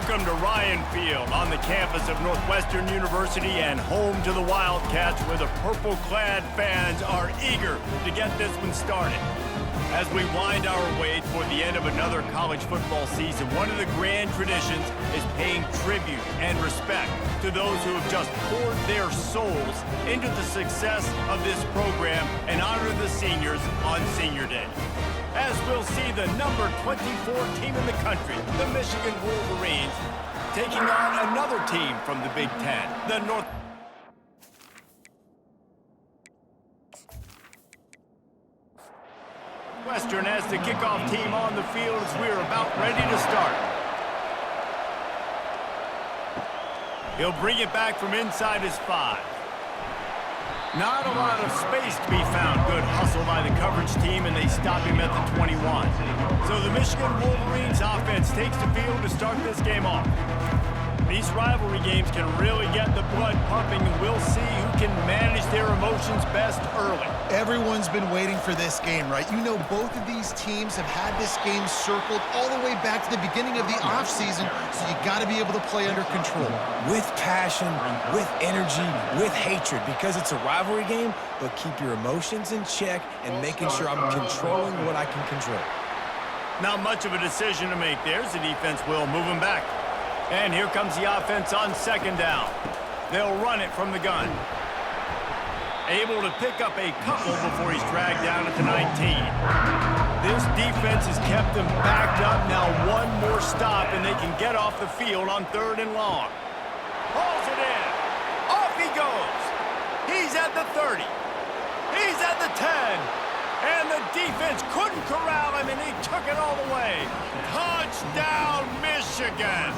Welcome to Ryan Field on the campus of Northwestern University and home to the Wildcats, where the purple-clad fans are eager to get this one started. As we wind our way toward the end of another college football season, one of the grand traditions is paying tribute and respect to those who have just poured their souls into the success of this program and honor the seniors on Senior Day. As we'll see the number 24 team in the country, the Michigan Wolverines, taking on another team from the Big Ten, the Northwestern as the kickoff team on the field as we're about ready to start. He'll bring it back from inside his 5. Not a lot of space to be found. Good hustle by the coverage team, and they stop him at the 21. So the Michigan Wolverines offense takes the field to start this game off. These rivalry games can really get the blood pumping, and we'll see who can manage their emotions best early. Everyone's been waiting for this game, right? You know, both of these teams have had this game circled all the way back to the beginning of the offseason, so you got to be able to play under control. With passion, with energy, with hatred, because it's a rivalry game, but keep your emotions in check and making sure I'm controlling what I can control. Not much of a decision to make. There's the defense will move him back. And here comes the offense on second down. They'll run it from the gun. Able to pick up a couple before he's dragged down at the 19. This defense has kept them backed up. Now one more stop, and they can get off the field on 3rd and long. Hauls it in. Off he goes. He's at the 30. He's at the 10. And the defense couldn't corral him, and he took it all the way. Touchdown, Michigan!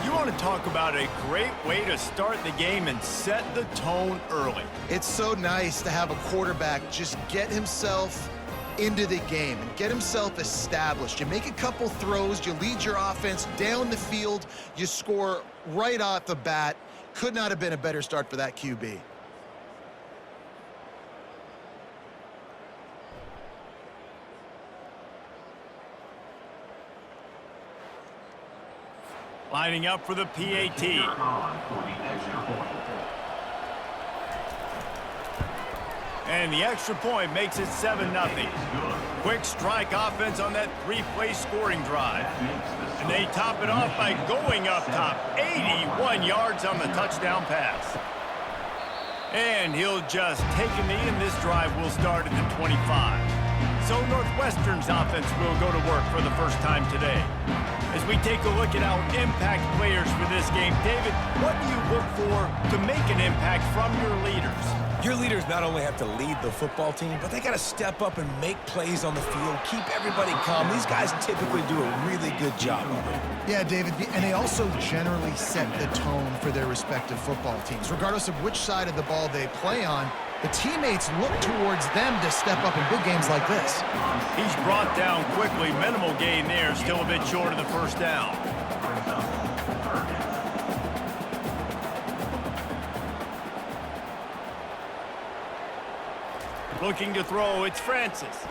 You want to talk about a great way to start the game and set the tone early. It's so nice to have a quarterback just get himself into the game and get himself established. You make a couple throws, you lead your offense down the field, you score right off the bat. Could not have been a better start for that QB. Lining up for the PAT. And the extra point makes it 7-0. Quick strike offense on that 3-play scoring drive. And they top it off by going up top. 81 yards on the touchdown pass. And he'll just take a knee, and this drive will start at the 25. So Northwestern's offense will go to work for the first time today. As we take a look at our impact players for this game, David, what do you look for to make an impact from your leaders? Your leaders not only have to lead the football team, but they got to step up and make plays on the field, keep everybody calm. These guys typically do a really good job of it. Yeah, David, and they also generally set the tone for their respective football teams. Regardless of which side of the ball they play on, the teammates look towards them to step up in big games like this. He's brought down quickly. Minimal gain there. Still a bit short of the first down. Looking to throw, it's Francis.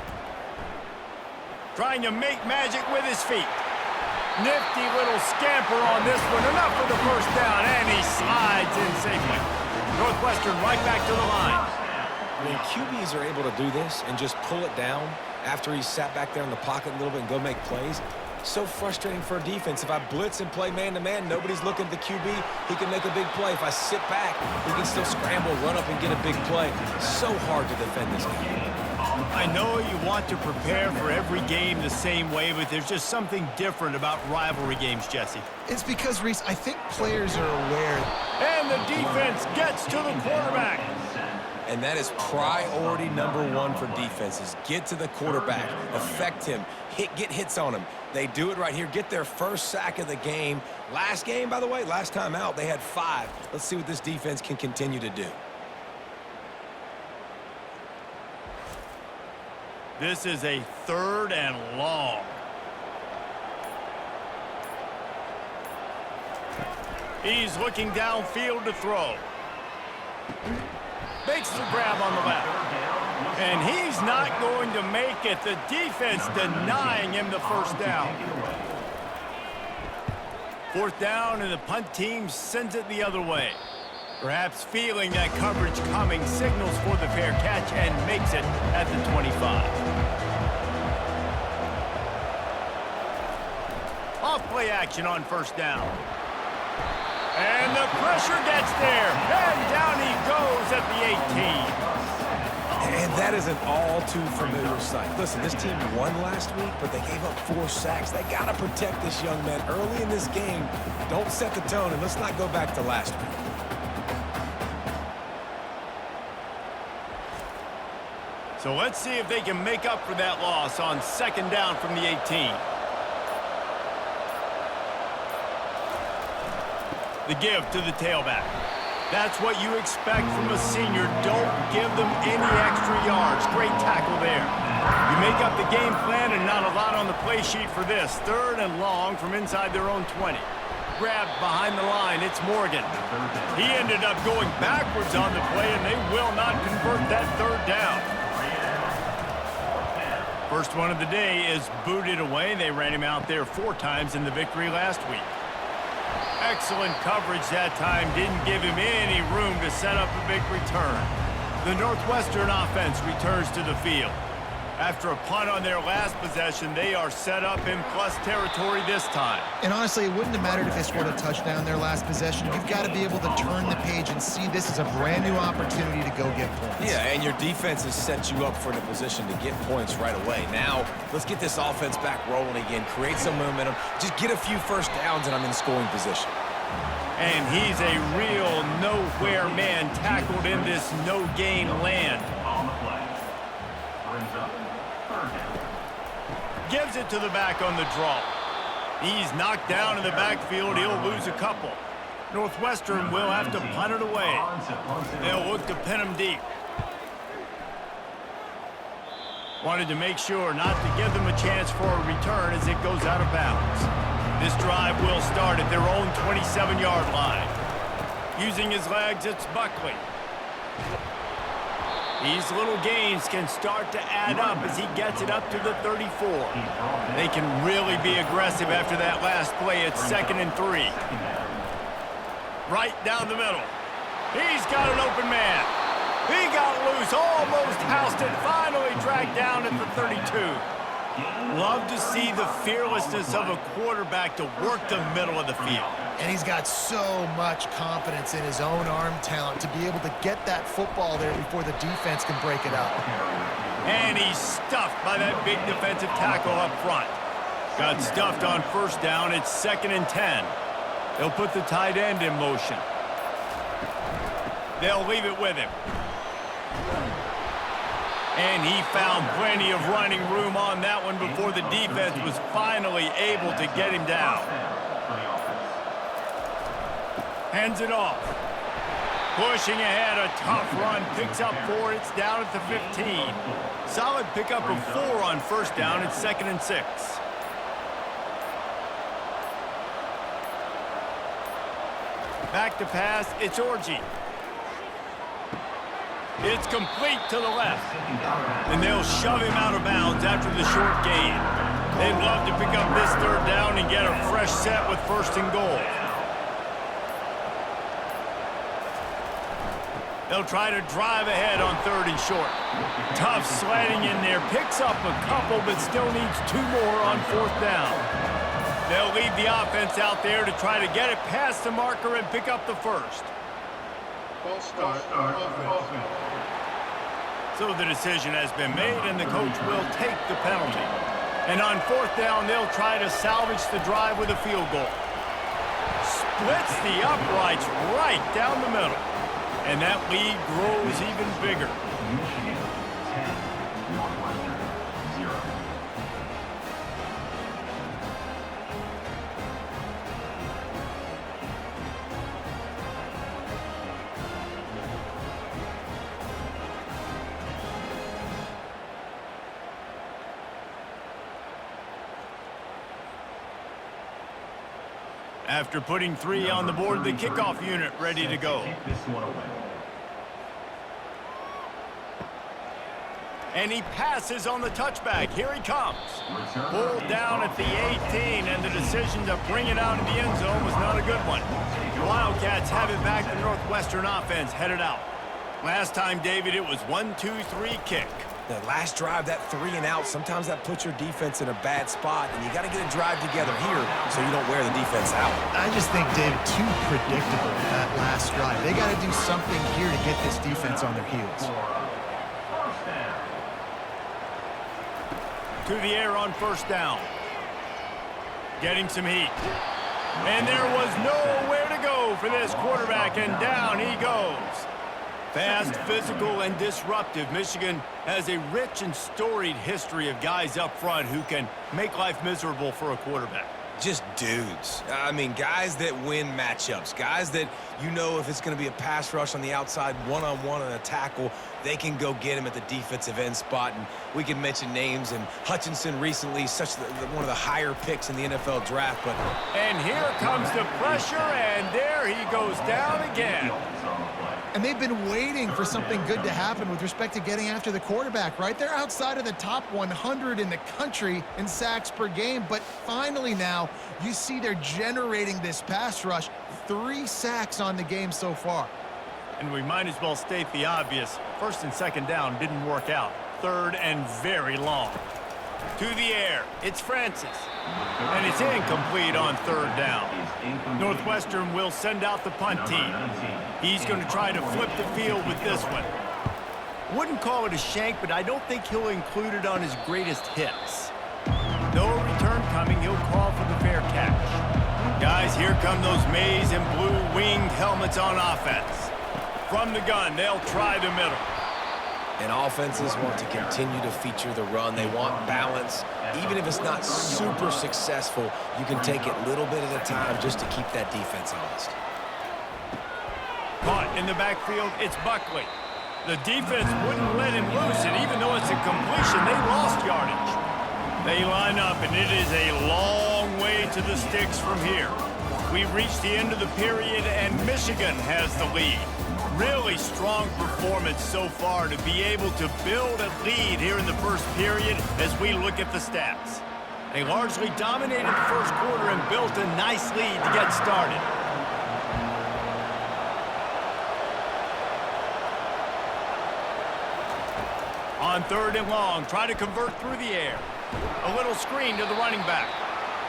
Trying to make magic with his feet. Nifty little scamper on this one. Enough for the first down, and he slides in safely. Northwestern right back to the line. When QBs are able to do this and just pull it down after he's sat back there in the pocket a little bit and go make plays, so frustrating for a defense. If I blitz and play man-to-man, nobody's looking at the QB, he can make a big play. If I sit back, he can still scramble, run up, and get a big play. So hard to defend this game. I know you want to prepare for every game the same way, but there's just something different about rivalry games, Jesse. It's because, Reese, I think players are aware. And the defense gets to the quarterback. And that is priority #1 for defenses. Get to the quarterback, affect him, get hits on him. They do it right here, get their first sack of the game. Last game, by the way, last time out, they had 5. Let's see what this defense can continue to do. This is a 3rd and long. He's looking downfield to throw. Makes the grab on the left. And he's not going to make it. The defense denying him the first down. Fourth down, and the punt team sends it the other way. Perhaps feeling that coverage coming, signals for the fair catch and makes it at the 25. Off play action on first down. And the pressure gets there. And down he goes at the 18. And that is an all-too-familiar sight. Listen, this team won last week, but they gave up 4 sacks. They got to protect this young man early in this game. Don't set the tone, and let's not go back to last week. So let's see if they can make up for that loss on second down from the 18. The give to the tailback. That's what you expect from a senior. Don't give them any extra yards. Great tackle there. You make up the game plan and not a lot on the play sheet for this. Third and long from inside their own 20. Grabbed behind the line. It's Morgan. He ended up going backwards on the play, and they will not convert that third down. First one of the day is booted away. They ran him out there 4 times in the victory last week. Excellent coverage that time. Didn't give him any room to set up a big return. The Northwestern offense returns to the field. After a punt on their last possession, they are set up in plus territory this time. And honestly, it wouldn't have mattered if they scored a touchdown their last possession. You've got to be able to turn the page and see this as a brand new opportunity to go get points. Yeah, and your defense has set you up for the position to get points right away. Now, let's get this offense back rolling again, create some momentum, just get a few first downs, and I'm in scoring position. And he's a real nowhere man, tackled in this no-gain land. Gives it to the back on the draw. He's knocked down in the backfield. He'll lose a couple. Northwestern will have to punt it away. They'll look to pin him deep. Wanted to make sure not to give them a chance for a return as it goes out of bounds. This drive will start at their own 27-yard line. Using his legs, it's Buckley. These little gains can start to add up as he gets it up to the 34. They can really be aggressive after that last play. It's 2nd and 3. Right down the middle. He's got an open man. He got loose, almost housed it, finally dragged down at the 32. Love to see the fearlessness of a quarterback to work the middle of the field. And he's got so much confidence in his own arm talent to be able to get that football there before the defense can break it up. And he's stuffed by that big defensive tackle up front. Got stuffed on first down. It's 2nd and 10. They'll put the tight end in motion. They'll leave it with him. And he found plenty of running room on that one before the defense was finally able to get him down. Hands it off. Pushing ahead, a tough run. Picks up 4. It's down at the 15. Solid pickup of 4 on first down. It's 2nd and 6. Back to pass. It's Orji. It's complete to the left. And they'll shove him out of bounds after the short gain. They'd love to pick up this third down and get a fresh set with 1st and goal. They'll try to drive ahead on 3rd and short. Tough sledding in there. Picks up a couple, but still needs 2 more on 4th down. They'll leave the offense out there to try to get it past the marker and pick up the 1st. So the decision has been made, and the coach will take the penalty. And on 4th down, they'll try to salvage the drive with a field goal. Splits the uprights right down the middle. And that lead grows even bigger. Michigan 10, Northwestern 0. After putting 3 on the board, the kickoff unit ready to go. And he passes on the touchback. Here he comes. Pulled down at the 18, and the decision to bring it out in the end zone was not a good one. The Wildcats have it back. The Northwestern offense headed out. Last time, David, it was 1-2-3 kick. The last drive, that 3 and out, sometimes that puts your defense in a bad spot, and you got to get a drive together here so you don't wear the defense out. I just think, David, too predictable that last drive. They got to do something here to get this defense on their heels. To the air on first down. Getting some heat. And there was nowhere to go for this quarterback, and down he goes. Fast, physical, and disruptive. Michigan has a rich and storied history of guys up front who can make life miserable for a quarterback. Just dudes. I mean, guys that win matchups. Guys that, you know, if it's going to be a pass rush on the outside, one-on-one on a tackle, they can go get him at the defensive end spot. And we can mention names. And Hutchinson recently, one of the higher picks in the NFL draft. But and here comes the pressure, and there he goes down again. And they've been waiting for something good to happen with respect to getting after the quarterback, right? They're outside of the top 100 in the country in sacks per game, but finally now you see they're generating this pass rush. 3 sacks on the game so far. And we might as well state the obvious. First and second down didn't work out. Third and very long. To the air, it's Francis. And it's incomplete on third down. Northwestern will send out the punt team. He's going to try to flip the field with this one. Wouldn't call it a shank, but I don't think he'll include it on his greatest hits. No return coming. He'll call for the fair catch. Guys, here come those maize and blue winged helmets on offense. From the gun, they'll try the middle. And offenses want to continue to feature the run. They want balance. Even if it's not super successful, you can take it little bit at a time just to keep that defense honest. Caught in the backfield, it's Buckley. The defense wouldn't let him loose, and even though it's a completion, they lost yardage. They line up, and it is a long way to the sticks from here. We've reached the end of the period, and Michigan has the lead. Really strong performance so far to be able to build a lead here in the first period as we look at the stats. They largely dominated the first quarter and built a nice lead to get started. On third and long, try to convert through the air. A little screen to the running back.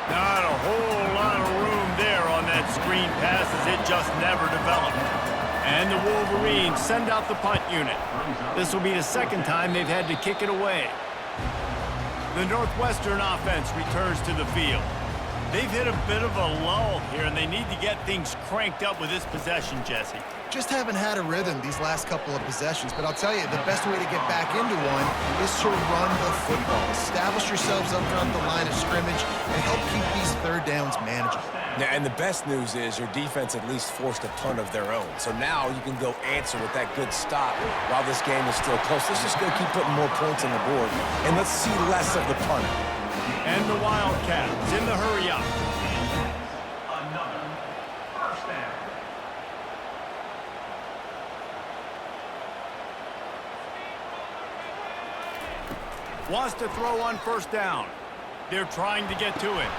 Not a whole lot of room there on that screen pass as it just never developed. And the Wolverines send out the punt unit. This will be the second time they've had to kick it away. The Northwestern offense returns to the field. They've hit a bit of a lull here, and they need to get things cranked up with this possession, Jesse. Just haven't had a rhythm these last couple of possessions, but I'll tell you, the best way to get back into one is to run the football. Establish yourselves up front the line of scrimmage and help keep these third downs manageable. Now, and the best news is your defense at least forced a punt of their own. So now you can go answer with that good stop while this game is still close. Let's just go keep putting more points on the board, and let's see less of the punting. And the Wildcats in the hurry up. Another first down. Wants to throw on first down. They're trying to get to it.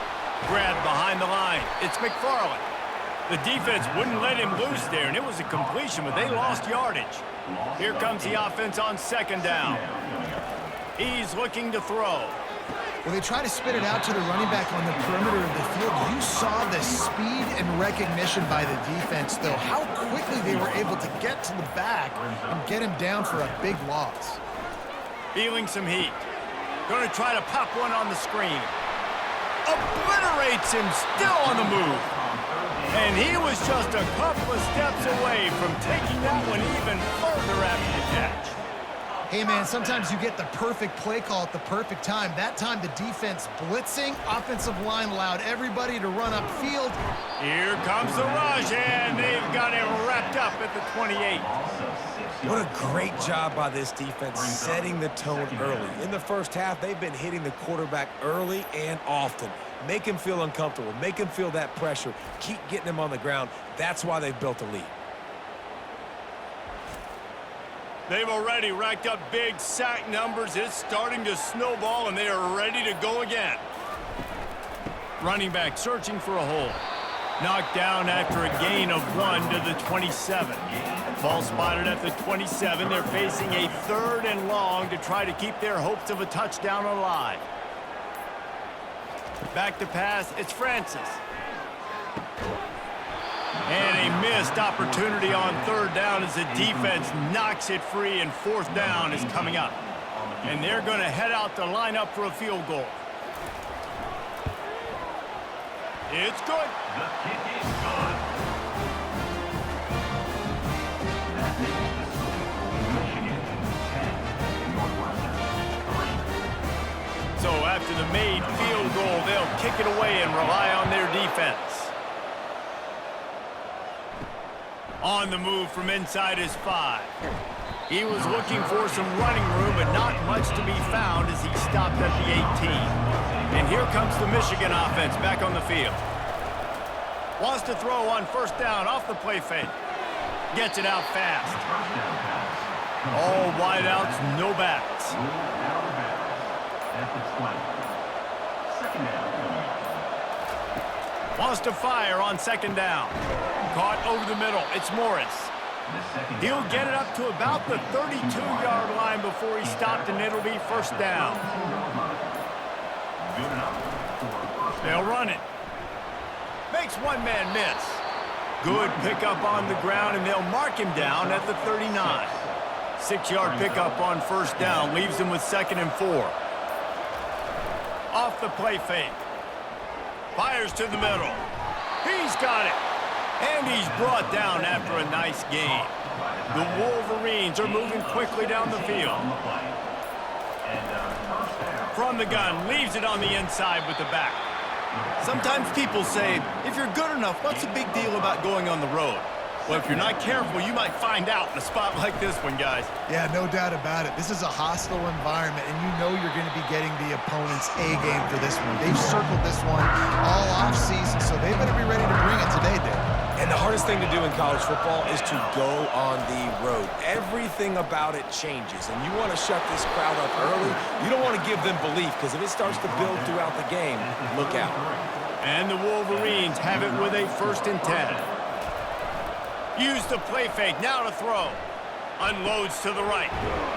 Grabbed behind the line. It's McFarland. The defense wouldn't let him loose there, and it was a completion, but they lost yardage. Here comes the offense on second down. He's looking to throw. When they try to spit it out to the running back on the perimeter of the field, you saw the speed and recognition by the defense, though. How quickly they were able to get to the back and get him down for a big loss. Feeling some heat. Going to try to pop one on the screen. Obliterates him, still on the move. And he was just a couple of steps away from taking that one even further after the catch. Hey, man, sometimes you get the perfect play call at the perfect time. That time, the defense blitzing, offensive line allowed everybody to run upfield. Here comes the rush, and they've got him wrapped up at the 28. What a great job by this defense setting the tone early. In the first half, they've been hitting the quarterback early and often. Make him feel uncomfortable. Make him feel that pressure. Keep getting him on the ground. That's why they've built a lead. They've already racked up big sack numbers. It's starting to snowball, and they are ready to go again. Running back searching for a hole. Knocked down after a gain of 1 to the 27. Ball spotted at the 27. They're facing a 3rd and long to try to keep their hopes of a touchdown alive. Back to pass, it's Francis. And a missed opportunity on 3rd down as the defense knocks it free, and 4th down is coming up. And they're going to head out to line up for a field goal. It's good. The kick is good. That makes the score Michigan 10, Northwestern 3. So after the made field goal, they'll kick it away and rely on their defense. On the move from inside his 5. He was looking for some running room, but not much to be found as he stopped at the 18. And here comes the Michigan offense back on the field. Wants to throw on 1st down off the play fake. Gets it out fast. All wideouts, no backs. At the 20. 2nd down. Wants to fire on 2nd down. Caught over the middle. It's Morris. He'll get it up to about the 32-yard line before he stopped, and it'll be 1st down. They'll run it. Makes one man miss. Good pickup on the ground, and they'll mark him down at the 39. 6-yard pickup on 1st down leaves him with 2nd and 4. Off the play fake. Fires to the middle. He's got it. And he's brought down after a nice gain. The Wolverines are moving quickly down the field. From the gun, leaves it on the inside with the back. Sometimes people say, if you're good enough, what's the big deal about going on the road? Well, if you're not careful, you might find out in a spot like this one, guys. Yeah, no doubt about it. This is a hostile environment, and you know you're going to be getting the opponent's A game for this one. They've circled this one all offseason, so they better be ready to bring it today, Dave. And the hardest thing to do in college football is to go on the road. Everything about it changes, and you want to shut this crowd up early. You don't want to give them belief, because if it starts to build throughout the game, look out. And the Wolverines have it with a 1st and 10. Use the play fake, now to throw. Unloads to the right.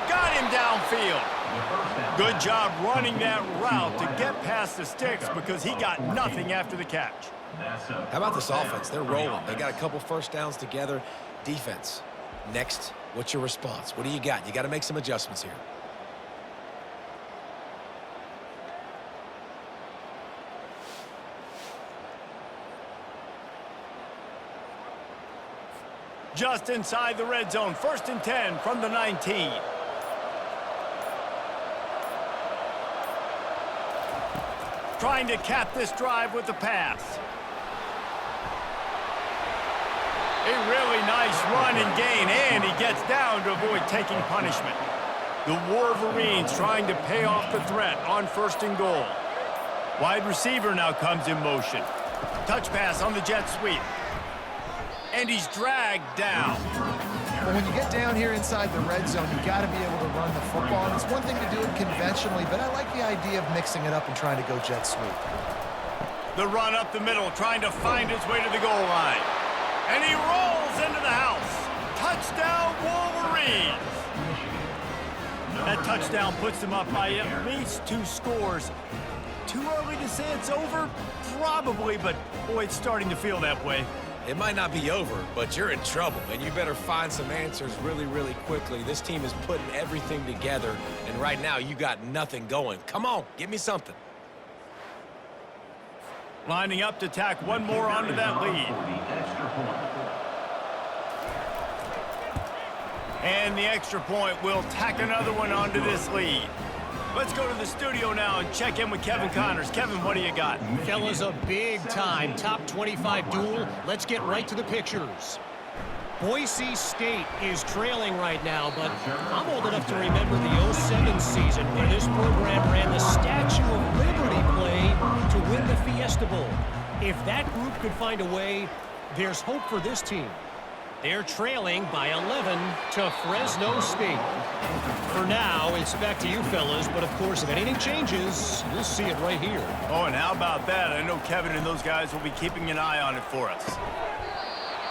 Got him downfield. Good job running that route to get past the sticks, because he got nothing after the catch. How about this offense? They're rolling. They got a couple 1st downs together. Defense. Next, what's your response? What do you got? You got to make some adjustments here. Just inside the red zone. 1st and 10 from the 19. Trying to cap this drive with the pass. A really nice run and gain, and he gets down to avoid taking punishment. The Wolverines trying to pay off the threat on 1st and goal. Wide receiver now comes in motion. Touch pass on the jet sweep. And he's dragged down. Well, when you get down here inside the red zone, you got to be able to run the football. And it's one thing to do it conventionally, but I like the idea of mixing it up and trying to go jet sweep. The run up the middle, trying to find his way to the goal line. And he rolls into the house. Touchdown, Wolverines. That touchdown puts them up by at least 2 scores. Too early to say it's over? Probably, but boy, it's starting to feel that way. It might not be over, but you're in trouble, and you better find some answers really, really quickly. This team is putting everything together, and right now you got nothing going. Come on, give me something. Lining up to tack one more onto that lead. And the extra point will tack another one onto this lead. Let's go to the studio now and check in with Kevin Connors. Kevin, what do you got? Fellas, a big-time top 25 duel. Let's get right to the pictures. Boise State is trailing right now, but I'm old enough to remember the 07 season where this program ran the Statue of Liberty play to win the Fiesta Bowl. If that group could find a way, there's hope for this team. They're trailing by 11 to Fresno State. For now, it's back to you fellas, but of course, if anything changes, you'll see it right here. Oh, and how about that? I know Kevin and those guys will be keeping an eye on it for us.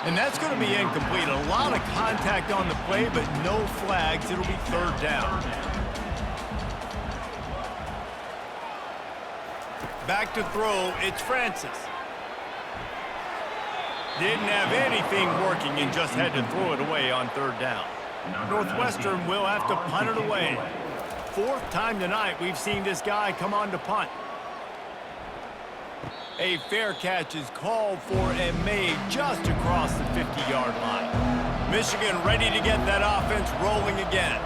And that's going to be incomplete. A lot of contact on the play, but no flags. It'll be third down. Back to throw, it's Francis. Didn't have anything working and just had to throw it away on third down. Northwestern will have to punt it away. Fourth time tonight we've seen this guy come on to punt. A fair catch is called for and made just across the 50-yard line. Michigan ready to get that offense rolling again.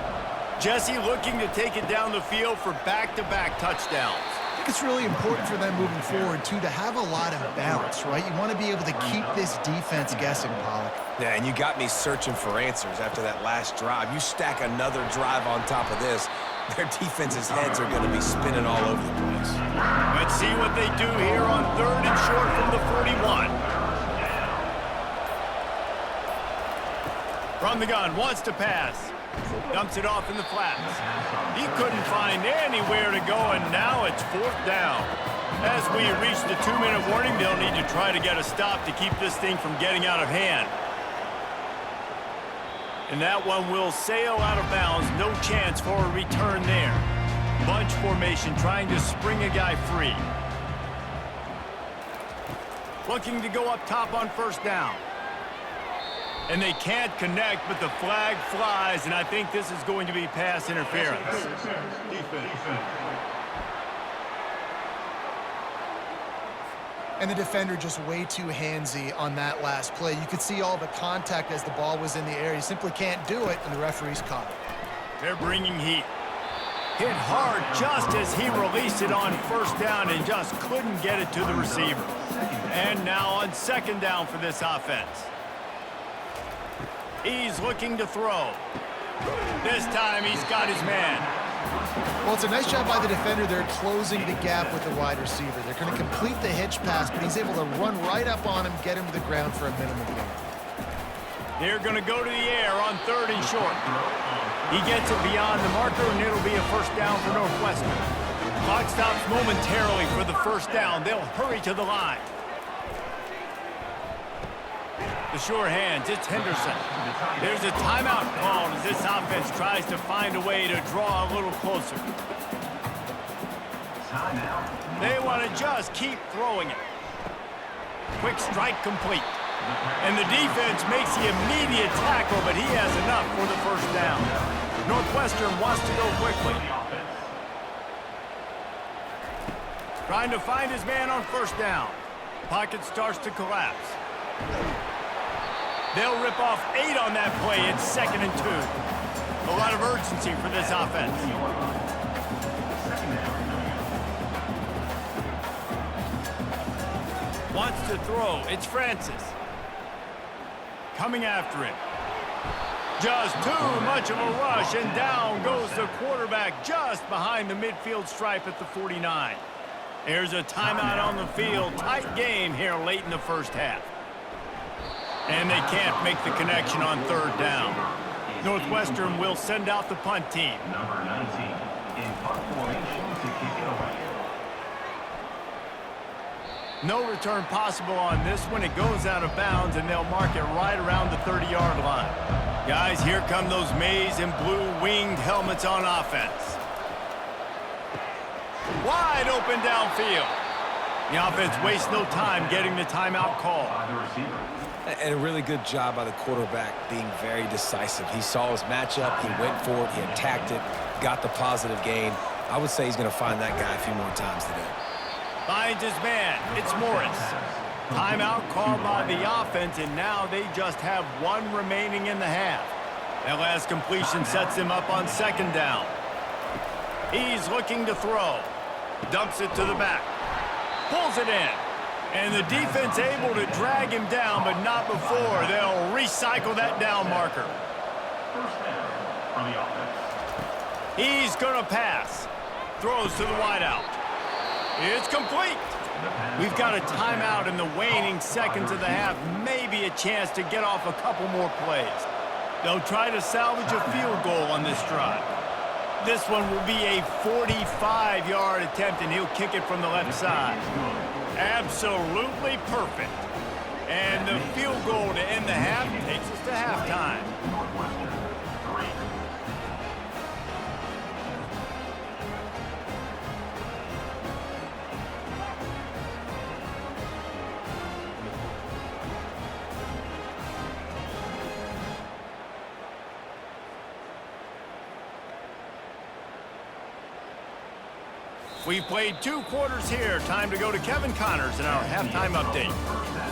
Jesse looking to take it down the field for back-to-back touchdowns. I think it's really important for them moving forward, too, to have a lot of balance, right? You want to be able to keep this defense guessing, Pollock. Yeah, and you got me searching for answers after that last drive. You stack another drive on top of this, their defense's heads are going to be spinning all over the place. Let's see what they do here on third and short from the 41. From the gun, wants to pass. Dumps it off in the flats. He couldn't find anywhere to go, and now it's fourth down. As we reach the 2-minute warning, they'll need to try to get a stop to keep this thing from getting out of hand. And that one will sail out of bounds. No chance for a return there. Bunch formation trying to spring a guy free. Looking to go up top on first down. And they can't connect, but the flag flies, and I think this is going to be pass interference. And the defender just way too handsy on that last play. You could see all the contact as the ball was in the air. He simply can't do it, and the referee's caught it. They're bringing heat. Hit hard just as he released it on first down and just couldn't get it to the receiver. And now on second down for this offense. He's looking to throw. This time he's got his man. Well, it's a nice job by the defender there closing the gap with the wide receiver. They're going to complete the hitch pass, but he's able to run right up on him, get him to the ground for a minimum gain. They're going to go to the air on third and short. He gets it beyond the marker, and it'll be a first down for Northwestern. Clock stops momentarily for the first down. They'll hurry to the line. The sure hands, it's Henderson. There's a timeout called as this offense tries to find a way to draw a little closer. They want to just keep throwing it. Quick strike complete. And the defense makes the immediate tackle, but he has enough for the first down. Northwestern wants to go quickly. Trying to find his man on first down. Pocket starts to collapse. They'll rip off 8 on that play. It's 2nd and 2. A lot of urgency for this offense. Wants to throw. It's Francis. Coming after it. Just too much of a rush, and down goes the quarterback just behind the midfield stripe at the 49. There's a timeout on the field. Tight game here late in the first half. And they can't make the connection on third down. Northwestern will send out the punt team. Number 19 in punt formation to kick it away. No return possible on this one. It goes out of bounds, and they'll mark it right around the 30-yard line. Guys, here come those maize and blue winged helmets on offense. Wide open downfield. The offense wastes no time getting the timeout call. And a really good job by the quarterback being very decisive. He saw his matchup, he went for it, he attacked it, got the positive gain. I would say he's going to find that guy a few more times today. Finds his man. It's Morris. Timeout called by the offense, and now they just have 1 remaining in the half. That last completion sets him up on second down. He's looking to throw. Dumps it to the back. Pulls it in. And the defense able to drag him down, but not before. They'll recycle that down marker. First down from the offense. He's going to pass. Throws to the wideout. It's complete. We've got a timeout in the waning seconds of the half, maybe a chance to get off a couple more plays. They'll try to salvage a field goal on this drive. This one will be a 45-yard attempt, and he'll kick it from the left side. Absolutely perfect. And the field goal to end the half takes us to halftime. We've played 2 quarters here. Time to go to Kevin Connors in our halftime update.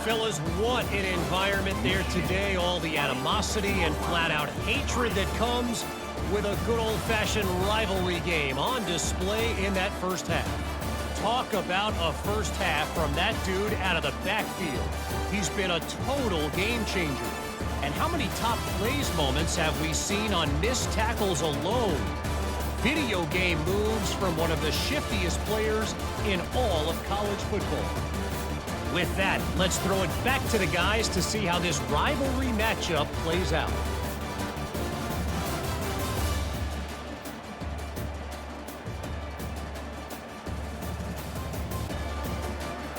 Fellas, what an environment there today. All the animosity and flat-out hatred that comes with a good old-fashioned rivalry game on display in that first half. Talk about a first half from that dude out of the backfield. He's been a total game changer. And how many top plays moments have we seen on missed tackles alone? Video game moves from one of the shiftiest players in all of college football. With that, let's throw it back to the guys to see how this rivalry matchup plays out.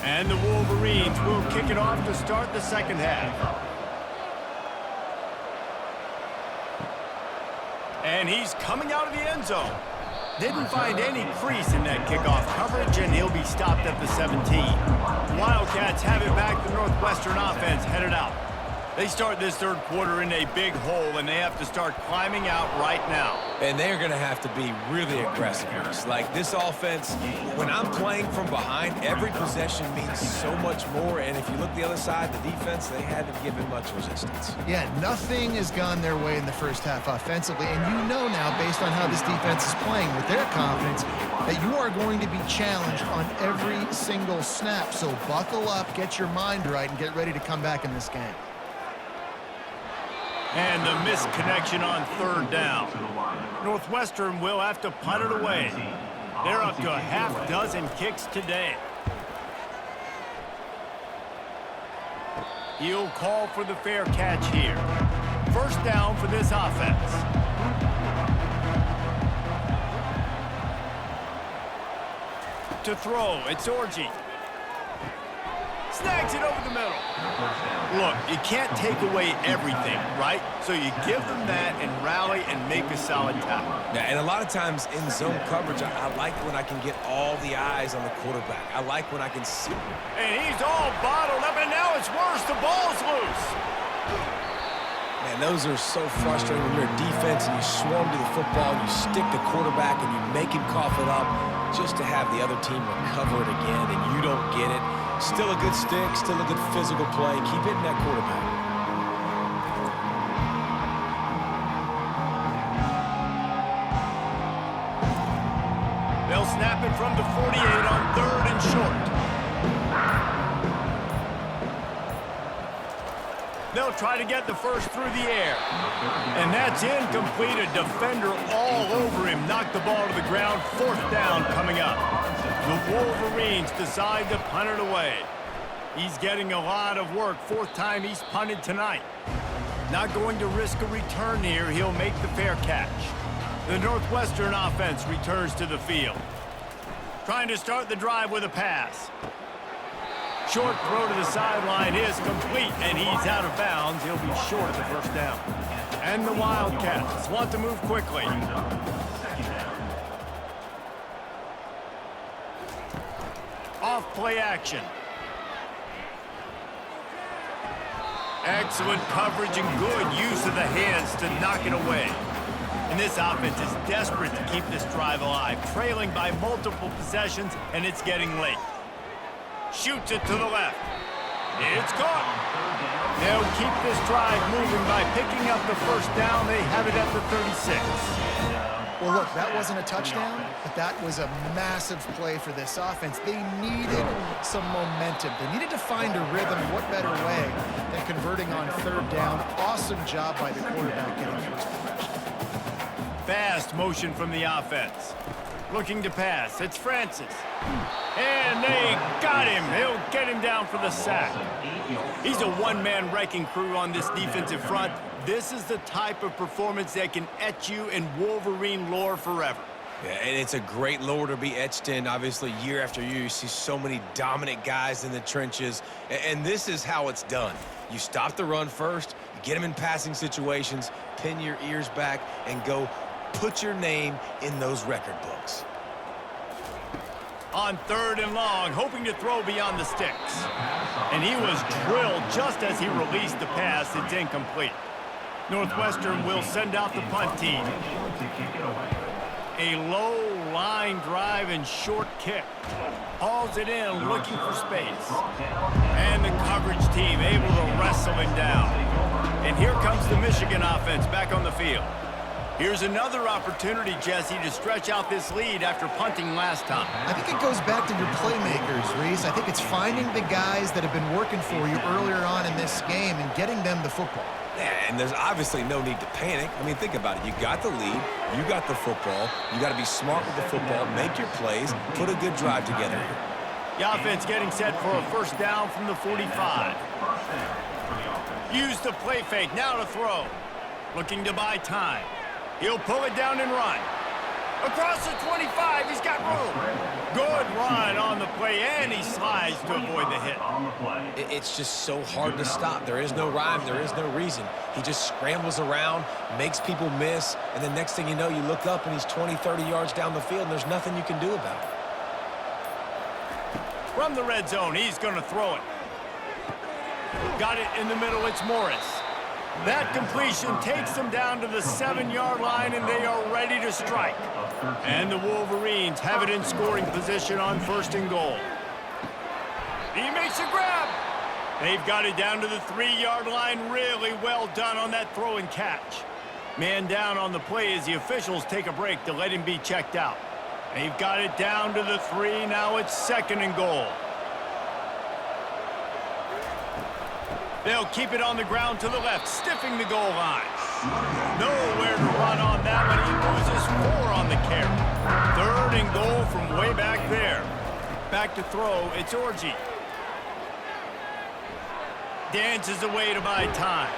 And the Wolverines will kick it off to start the second half. And he's coming out of the end zone. Didn't find any crease in that kickoff coverage, and he'll be stopped at the 17. Wildcats have it back. The Northwestern offense headed out. They start this third quarter in a big hole, and they have to start climbing out right now. And they're going to have to be really aggressive. Like this offense, when I'm playing from behind, every possession means so much more. And if you look the other side, the defense, they haven't given much resistance. Yeah, nothing has gone their way in the first half offensively. And you know now, based on how this defense is playing with their confidence, that you are going to be challenged on every single snap. So buckle up, get your mind right, and get ready to come back in this game. And the missed connection on third down. Northwestern will have to punt it away. They're up to a half dozen kicks today. He'll call for the fair catch here. First down for this offense. To throw, it's Orji. Snags it over the middle. Look, you can't take away everything, right? So you give them that and rally and make a solid tackle. Yeah, and a lot of times in zone coverage, I like when I can get all the eyes on the quarterback. I like when I can see. And he's all bottled up, and now it's worse. The ball's loose. Man, those are so frustrating when you're a defense and you swarm to the football, you stick the quarterback, and you make him cough it up just to have the other team recover it again, and you don't get it. Still a good stick, still a good physical play. Keep hitting that quarterback. They'll snap it from the 48 on third and short. They'll try to get the first through the air. And that's incomplete. A defender all over him. Knocked the ball to the ground. Fourth down coming up. The Wolverines decide to punt it away. He's getting a lot of work. Fourth time he's punted tonight. Not going to risk a return here. He'll make the fair catch. The Northwestern offense returns to the field. Trying to start the drive with a pass. Short throw to the sideline is complete, and he's out of bounds. He'll be short of the first down. And the Wildcats want to move quickly. Off play action. Excellent coverage and good use of the hands to knock it away. And this offense is desperate to keep this drive alive, trailing by multiple possessions, and it's getting late. Shoots it to the left. It's caught. They'll keep this drive moving by picking up the first down. They have it at the 36. Well, look, that wasn't a touchdown, but that was a massive play for this offense. They needed some momentum. They needed to find a rhythm. What better way than converting on third down? Awesome job by the quarterback getting first progression. Fast motion from the offense. Looking to pass. It's Francis. And they got him. He'll get him down for the sack. He's a one-man wrecking crew on this defensive front. This is the type of performance that can etch you in Wolverine lore forever. Yeah, and it's a great lore to be etched in. Obviously, year after year, you see so many dominant guys in the trenches. And this is how it's done. You stop the run first, you get them in passing situations, pin your ears back, and go put your name in those record books. On 3rd and long, hoping to throw beyond the sticks. And he was drilled just as he released the pass. It's incomplete. Northwestern will send out the punt team. A low line drive and short kick. Hauls it in, looking for space. And the coverage team able to wrestle him down. And here comes the Michigan offense back on the field. Here's another opportunity, Jesse, to stretch out this lead after punting last time. I think it goes back to your playmakers, Reese. I think it's finding the guys that have been working for you earlier on in this game and getting them the football. Yeah, and there's obviously no need to panic. I mean, think about it. You got the lead. You got the football. You got to be smart with the football, make your plays, put a good drive together here. The offense getting set for a first down from the 45. Use the play fake, now to throw. Looking to buy time. He'll pull it down and run. Across the 25, he's got room. Good run on the play, and he slides to avoid the hit. It's just so hard to stop. There is no rhyme. There is no reason. He just scrambles around, makes people miss, and the next thing you know, you look up and he's 20, 30 yards down the field, and there's nothing you can do about it. From the red zone, he's going to throw it. Got it in the middle, it's Morris. That completion takes them down to the 7-yard line, and they are ready to strike. And the Wolverines have it in scoring position on 1st and goal. He makes a grab. They've got it down to the 3-yard line. Really well done on that throw and catch. Man down on the play as the officials take a break to let him be checked out. They've got it down to the 3. Now it's 2nd and goal. They'll keep it on the ground to the left, stiffing the goal line. Nowhere to run on that one. He loses 4 on the carry. 3rd and goal from way back there. Back to throw, it's Orji. Dances away to buy time.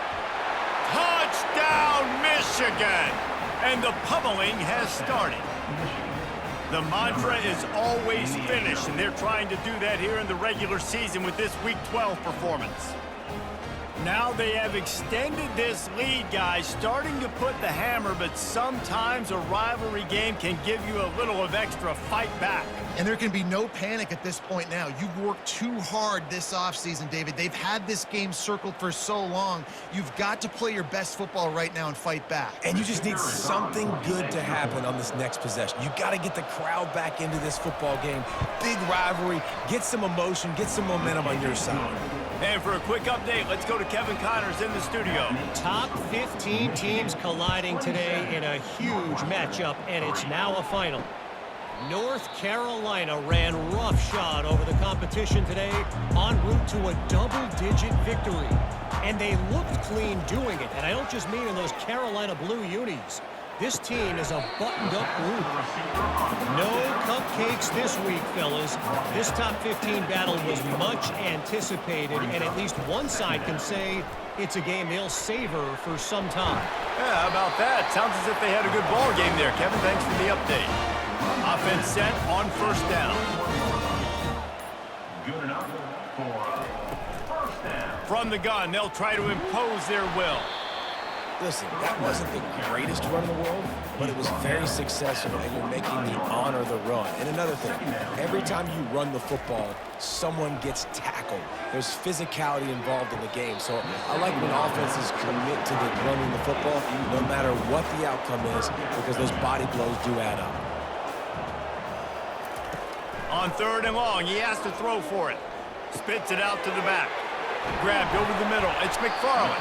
Touchdown, Michigan! And the pummeling has started. The mantra is always finish, and they're trying to do that here in the regular season with this Week 12 performance. Now they have extended this lead, guys, starting to put the hammer, but sometimes a rivalry game can give you a little of extra fight back. And there can be no panic at this point now. You've worked too hard this offseason, David. They've had this game circled for so long. You've got to play your best football right now and fight back. And you just need something good to happen on this next possession. You got to get the crowd back into this football game. Big rivalry. Get some emotion. Get some momentum on your side. And for a quick update, let's go to Kevin Connors in the studio. Top 15 teams colliding today in a huge matchup, and it's now a final. North Carolina ran roughshod over the competition today, en route to a double-digit victory. And they looked clean doing it, and I don't just mean in those Carolina blue unis. This team is a buttoned-up group. No cupcakes this week, fellas. This top 15 battle was much anticipated, and at least one side can say it's a game they'll savor for some time. Yeah, how about that? Sounds as if they had a good ball game there, Kevin. Thanks for the update. Offense set on 1st down. Good enough for 1st down. From the gun, they'll try to impose their will. Listen, that wasn't the greatest run in the world, but it was very successful, and you're making me honor the run. And another thing, every time you run the football, someone gets tackled. There's physicality involved in the game. So I like when offenses commit to the running the football, no matter what the outcome is, because those body blows do add up. On 3rd and long, he has to throw for it. Spits it out to the back. Grabbed over the middle. It's McFarland.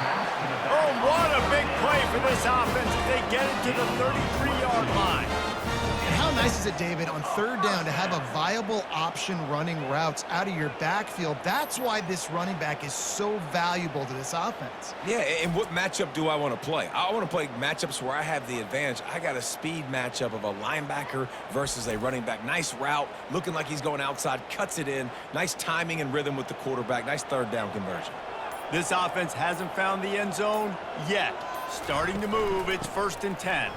Oh, what a big play for this offense as they get it to the 33-yard line. And how nice is it, David, on third down to have a viable option running routes out of your backfield? That's why this running back is so valuable to this offense. Yeah, and what matchup do I want to play? I want to play matchups where I have the advantage. I got a speed matchup of a linebacker versus a running back. Nice route, looking like he's going outside, cuts it in. Nice timing and rhythm with the quarterback. Nice third down conversion. This offense hasn't found the end zone yet. Starting to move, it's 1st and 10.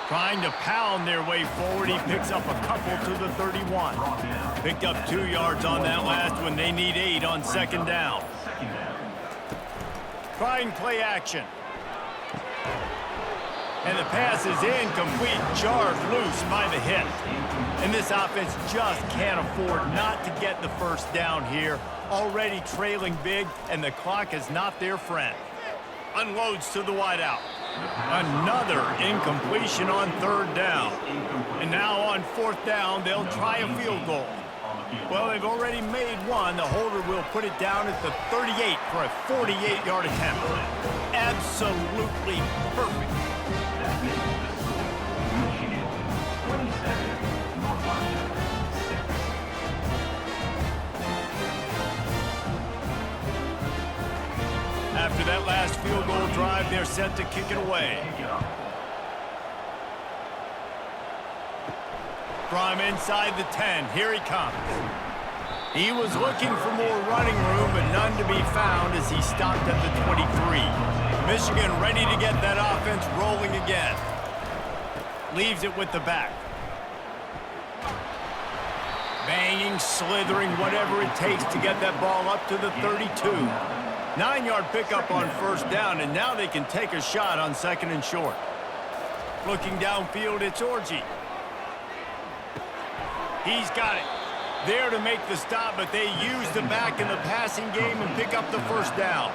Trying to pound their way forward, he picks up a couple to the 31. Picked up 2 yards on that last one. They need 8 on 2nd down. Trying play action. And the pass is incomplete, jarred loose by the hit. And this offense just can't afford not to get the 1st down here. Already trailing big, and the clock is not their friend. Unloads to the wideout. Another incompletion on 3rd down. And now on 4th down, they'll try a field goal. Well, they've already made one. The holder will put it down at the 38 for a 48-yard attempt. Absolutely perfect. Michigan 27, Northwestern 6. After that last field goal drive, they're set to kick it away. From inside the 10, here he comes. He was looking for more running room, but none to be found as he stopped at the 23. Michigan ready to get that offense rolling again. Leaves it with the back. Banging, slithering, whatever it takes to get that ball up to the 32. 9-yard pickup on 1st down, and now they can take a shot on 2nd and short. Looking downfield, it's Orji. He's got it. There to make the stop, but they use the back in the passing game and pick up the 1st down.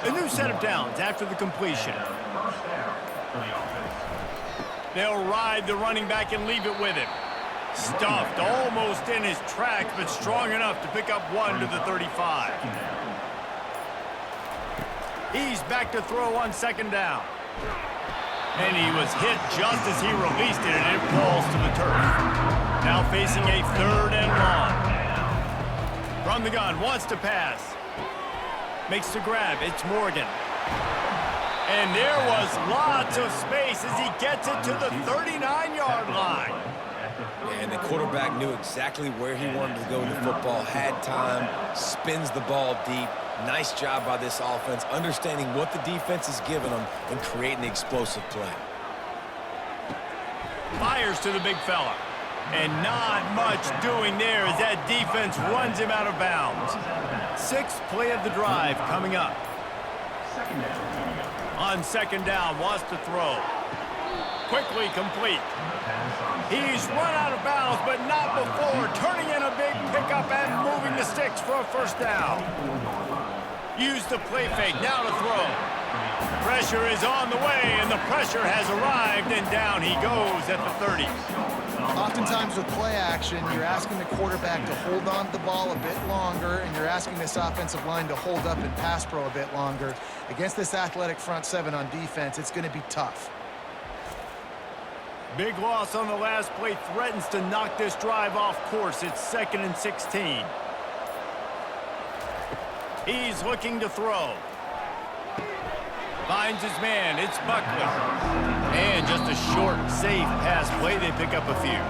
A new set of downs after the completion. They'll ride the running back and leave it with him. Stuffed almost in his tracks, but strong enough to pick up 1 to the 35. He's back to throw on 2nd down. And he was hit just as he released it, and it falls to the turf. Now facing a 3rd and long. From the gun, wants to pass. Makes the grab, it's Morgan. And there was lots of space as he gets it to the 39-yard line. And the quarterback knew exactly where he wanted to go with the football, had time, spins the ball deep. Nice job by this offense, understanding what the defense is giving them and creating the explosive play. Fires to the big fella. And not much doing there as that defense runs him out of bounds. 6th play of the drive coming up. On 2nd down, wants to throw. Quickly complete. He's run out of bounds, but not before turning in a big pickup and moving the sticks for a 1st down. Use the play fake, now to throw. Pressure is on the way, and the pressure has arrived, and down he goes at the 30. Oftentimes with play action, you're asking the quarterback to hold on to the ball a bit longer, and you're asking this offensive line to hold up in pass pro a bit longer. Against this athletic front 7 on defense, it's going to be tough. Big loss on the last play, threatens to knock this drive off course. It's 2nd and 16. He's looking to throw. Finds his man, it's Buckley. And just a short, safe pass play, they pick up a few.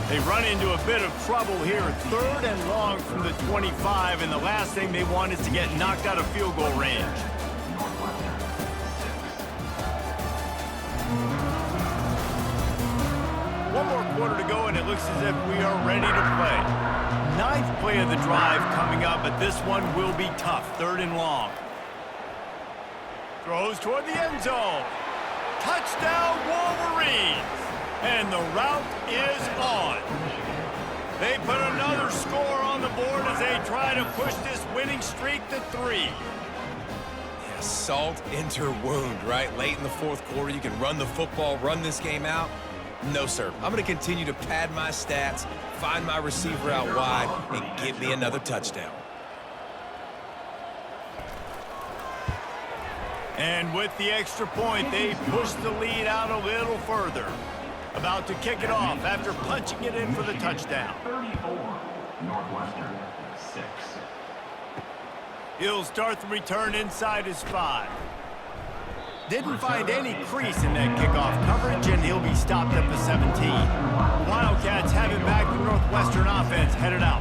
They run into a bit of trouble here. 3rd and long from the 25, and the last thing they want is to get knocked out of field goal range. One more quarter to go, and it looks as if we are ready to play. 9th play of the drive coming up, but this one will be tough. 3rd and long. Throws toward the end zone. Touchdown, Wolverines! And the route is on. They put another score on the board as they try to push this winning streak to 3. Yeah, salt into her wound, right? Late in the 4th quarter, you can run the football, run this game out. No, sir. I'm going to continue to pad my stats, find my receiver out wide, and get me another touchdown. And with the extra point, they push the lead out a little further. About to kick it off after punching it in for the touchdown. 34, Northwestern, 6. He'll start the return inside his 5. Didn't find any crease in that kickoff coverage, and he'll be stopped at the 17. Wildcats have it back. The Northwestern offense headed out.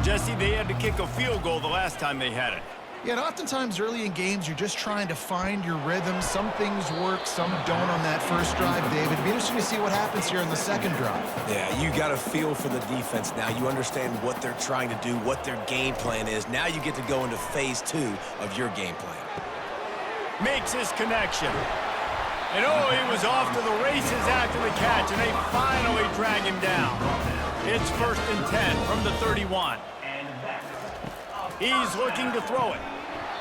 Jesse, they had to kick a field goal the last time they had it. Yeah, and oftentimes early in games, you're just trying to find your rhythm. Some things work, some don't on that first drive, David. It'd be interesting to see what happens here in the second drive. Yeah, you got a feel for the defense now. You understand what they're trying to do, what their game plan is. Now you get to go into phase 2 of your game plan. Makes his connection. And oh, he was off to the races after the catch, and they finally drag him down. It's 1st and 10 from the 31. He's looking to throw it.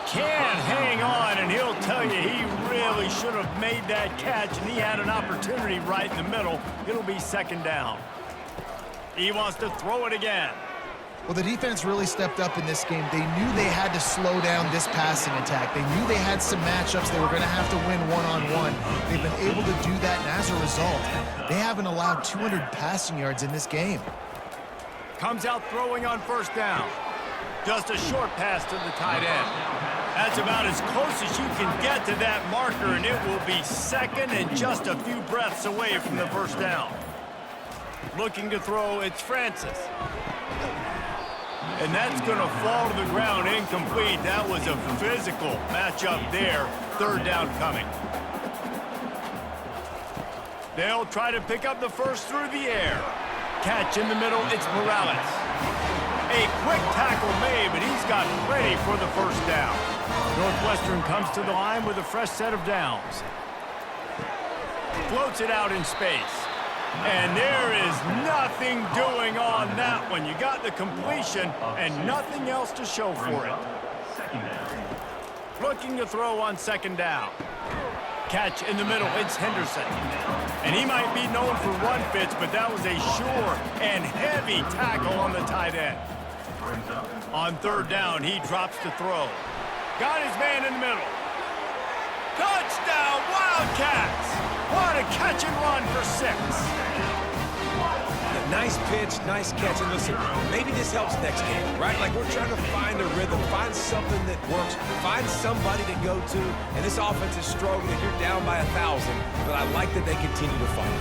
Can't hang on, and he'll tell you he really should have made that catch, and he had an opportunity right in the middle. It'll be 2nd down. He wants to throw it again. Well, the defense really stepped up in this game. They knew they had to slow down this passing attack. They knew they had some matchups they were going to have to win one-on-one. They've been able to do that, and as a result, they haven't allowed 200 passing yards in this game. Comes out throwing on 1st down. Just a short pass to the tight end. That's about as close as you can get to that marker, and it will be 2nd and just a few breaths away from the 1st down. Looking to throw, it's Francis. And that's going to fall to the ground incomplete. That was a physical matchup there. 3rd down coming. They'll try to pick up the first through the air. Catch in the middle, it's Morales. A quick tackle made, but he's got ready for the 1st down. Northwestern comes to the line with a fresh set of downs. Floats it out in space. And there is nothing doing on that one. You got the completion and nothing else to show for it. Looking to throw on 2nd down. Catch in the middle, it's Henderson. And he might be known for run fits, but that was a sure and heavy tackle on the tight end. On 3rd down, he drops to throw. Got his man in the middle. Touchdown, Wildcats! What a catch and run for 6. Nice pitch, nice catch. And listen, maybe this helps next game, right? Like we're trying to find a rhythm, find something that works, find somebody to go to. And this offense is struggling, and you're down by 1,000. But I like that they continue to fight.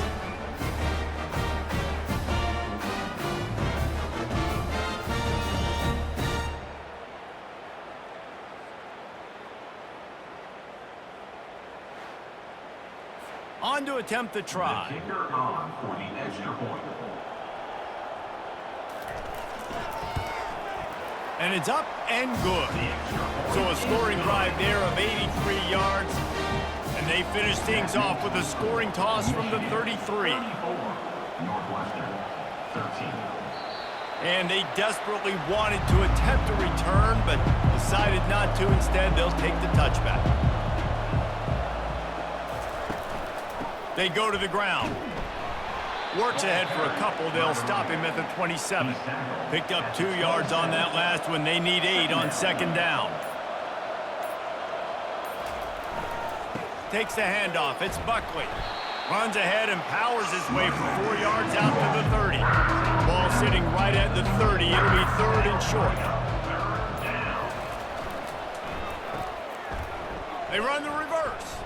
On to attempt the try. The kicker on for the extra point. And it's up and good. So a scoring drive there of 83 yards. And they finish things off with a scoring toss from the 33. Northwestern, 13. And they desperately wanted to attempt a return, but decided not to. Instead, they'll take the touchback. They go to the ground. Works ahead for a couple. They'll stop him at the 27. Picked up 2 yards on that last one. They need 8 on 2nd down. Takes the handoff. It's Buckley. Runs ahead and powers his way for 4 yards out to the 30. Ball sitting right at the 30. It'll be 3rd and short. They run the reverse.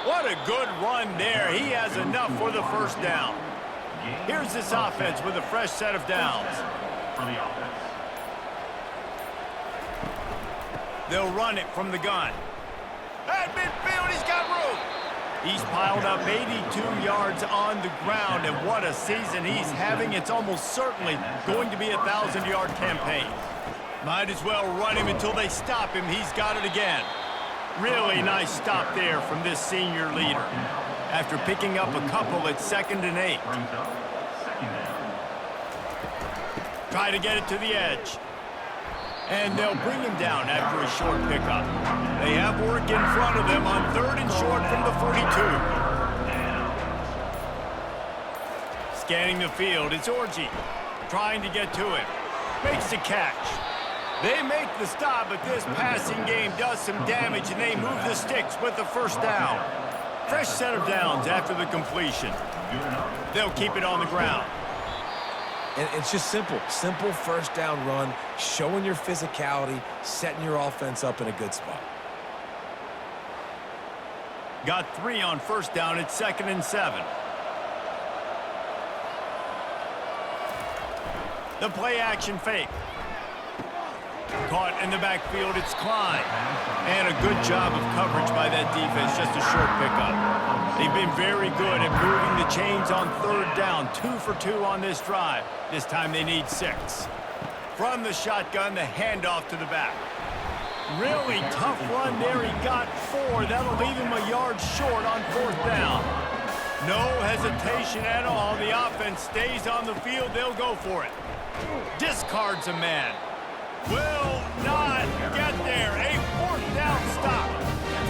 What a good run there. He has enough for the 1st down. Here's this offense with a fresh set of downs. They'll run it from the gun. At midfield, he's got room. He's piled up 82 yards on the ground, and what a season he's having. It's almost certainly going to be a 1,000-yard campaign. Might as well run him until they stop him. He's got it again. Really nice stop there from this senior leader. After picking up a couple, it's 2nd and 8. Try to get it to the edge. And they'll bring him down after a short pickup. They have work in front of them on 3rd and short from the 42. Scanning the field, it's Orji. Trying to get to him. Makes the catch. They make the stop, but this passing game does some damage, and they move the sticks with the 1st down. Fresh set of downs after the completion. They'll keep it on the ground. And it's just simple. Simple first down run, showing your physicality, setting your offense up in a good spot. Got 3 on first down. It's 2nd and 7. The play action fake. Caught in the backfield, it's Klein. And a good job of coverage by that defense, just a short pickup. They've been very good at moving the chains on 3rd down. 2 for 2 on this drive. This time they need 6. From the shotgun, the handoff to the back. Really tough run there. He got 4. That'll leave him a yard short on 4th down. No hesitation at all. The offense stays on the field. They'll go for it. Discards a man. Will not get there. A 4th down stop.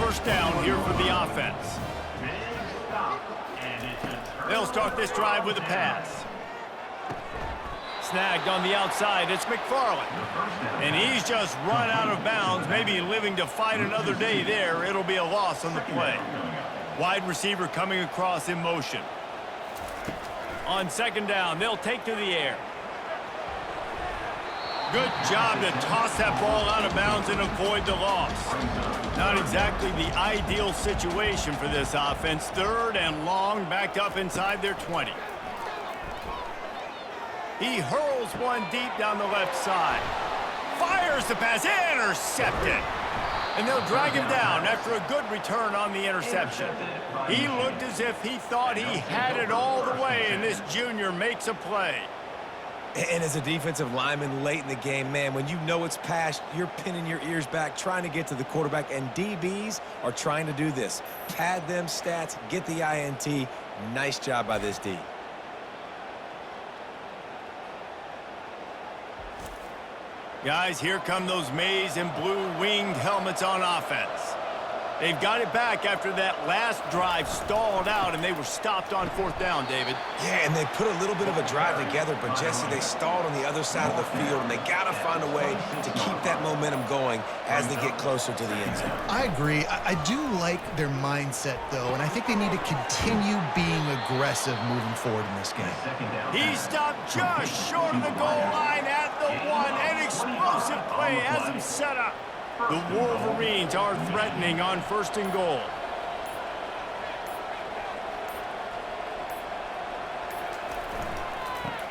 First down here for the offense. They'll start this drive with a pass. Snagged on the outside. It's McFarland. And he's just run out of bounds, maybe living to fight another day there. It'll be a loss on the play. Wide receiver coming across in motion. On 2nd down, they'll take to the air. Good job to toss that ball out of bounds and avoid the loss. Not exactly the ideal situation for this offense. 3rd and long, backed up inside their 20. He hurls one deep down the left side. Fires the pass, intercepted. And they'll drag him down after a good return on the interception. He looked as if he thought he had it all the way, and this junior makes a play. And as a defensive lineman late in the game, man, when you know it's past, you're pinning your ears back, trying to get to the quarterback, and DBs are trying to do this. Pad them stats, get the INT. Nice job by this D. Guys, here come those maize and blue winged helmets on offense. They've got it back after that last drive stalled out, and they were stopped on 4th down, David. Yeah, and they put a little bit of a drive together, but, Jesse, they stalled on the other side of the field, and they got to find a way to keep that momentum going as they get closer to the end zone. I agree. I do like their mindset, though, and I think they need to continue being aggressive moving forward in this game. He stopped just short of the goal line at the 1. An explosive play has him set up. The Wolverines are threatening on 1st and goal.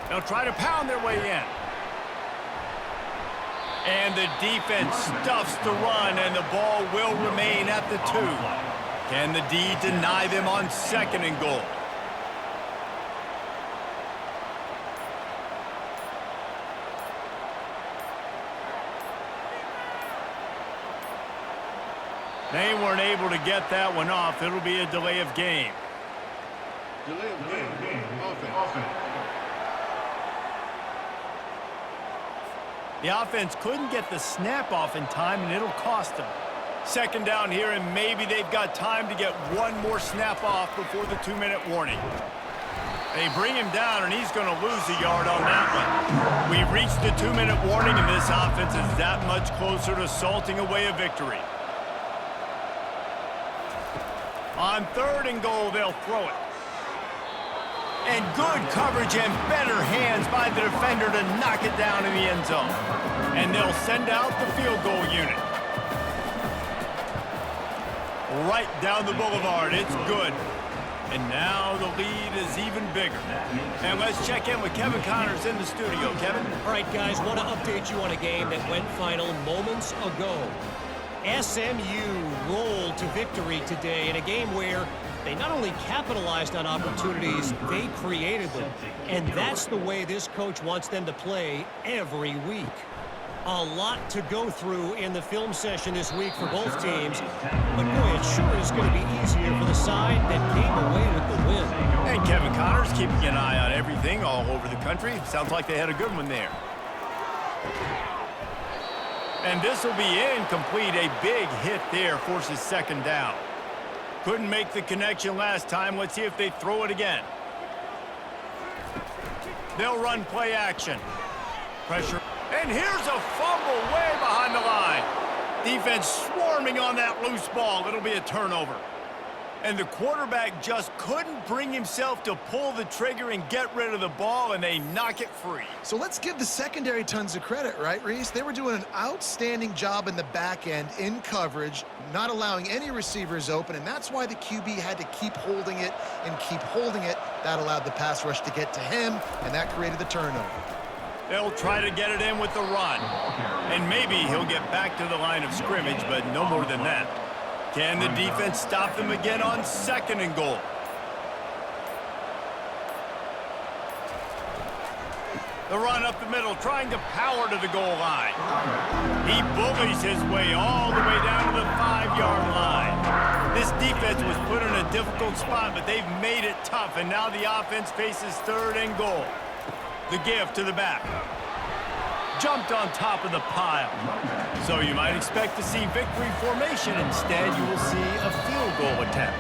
They'll try to pound their way in. And the defense stuffs the run, and the ball will remain at the 2. Can the D deny them on 2nd and goal? They weren't able to get that one off. It'll be a delay of game. Delay of game. Offense. The offense couldn't get the snap off in time, and it'll cost them. 2nd down here, and maybe they've got time to get one more snap off before the 2-minute warning. They bring him down, and he's going to lose a yard on that one. We've reached the 2-minute warning, and this offense is that much closer to salting away a victory. On 3rd and goal, they'll throw it. And good coverage and better hands by the defender to knock it down in the end zone. And they'll send out the field goal unit. Right down the boulevard, it's good. And now the lead is even bigger. And let's check in with Kevin Connors in the studio. Kevin? All right, guys, want to update you on a game that went final moments ago. SMU rolled to victory today in a game where they not only capitalized on opportunities, they created them. And that's the way this coach wants them to play every week. A lot to go through in the film session this week for both teams. But boy, it sure is going to be easier for the side that came away with the win. And Kevin Connors keeping an eye on everything all over the country. Sounds like they had a good one there. And this will be incomplete. A big hit there forces 2nd down. Couldn't make the connection last time. Let's see if they throw it again. They'll run play action. Pressure. And here's a fumble way behind the line. Defense swarming on that loose ball. It'll be a turnover. And the quarterback just couldn't bring himself to pull the trigger and get rid of the ball, and they knock it free. So let's give the secondary tons of credit, right, Reese? They were doing an outstanding job in the back end in coverage, not allowing any receivers open, and that's why the QB had to keep holding it and keep holding it. That allowed the pass rush to get to him, and that created the turnover. They'll try to get it in with the run, and maybe he'll get back to the line of scrimmage, but no more than that. Can the defense stop them again on 2nd and goal? The run up the middle, trying to power to the goal line. He bullies his way all the way down to the 5-yard line. This defense was put in a difficult spot, but they've made it tough, and now the offense faces 3rd and goal. The give to the back. Jumped on top of the pile. So you might expect to see victory formation. Instead, you will see a field goal attempt.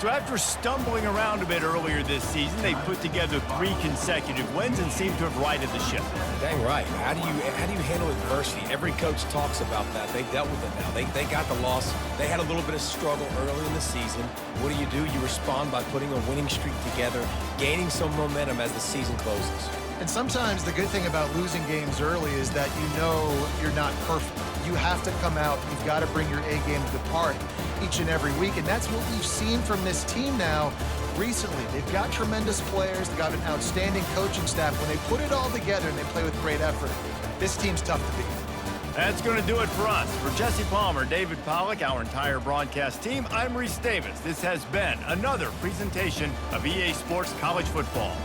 So after stumbling around a bit earlier this season, they put together 3 consecutive wins and seem to have righted the ship. Dang right. How do you handle adversity? Every coach talks about that. They've dealt with it now. They got the loss. They had a little bit of struggle early in the season. What do? You respond by putting a winning streak together, gaining some momentum as the season closes. And sometimes the good thing about losing games early is that you know you're not perfect. You have to come out. You've got to bring your A game to the party each and every week. And that's what we've seen from this team now recently. They've got tremendous players. They've got an outstanding coaching staff. When they put it all together and they play with great effort, this team's tough to beat. That's going to do it for us. For Jesse Palmer, David Pollack, our entire broadcast team, I'm Reese Davis. This has been another presentation of EA Sports College Football.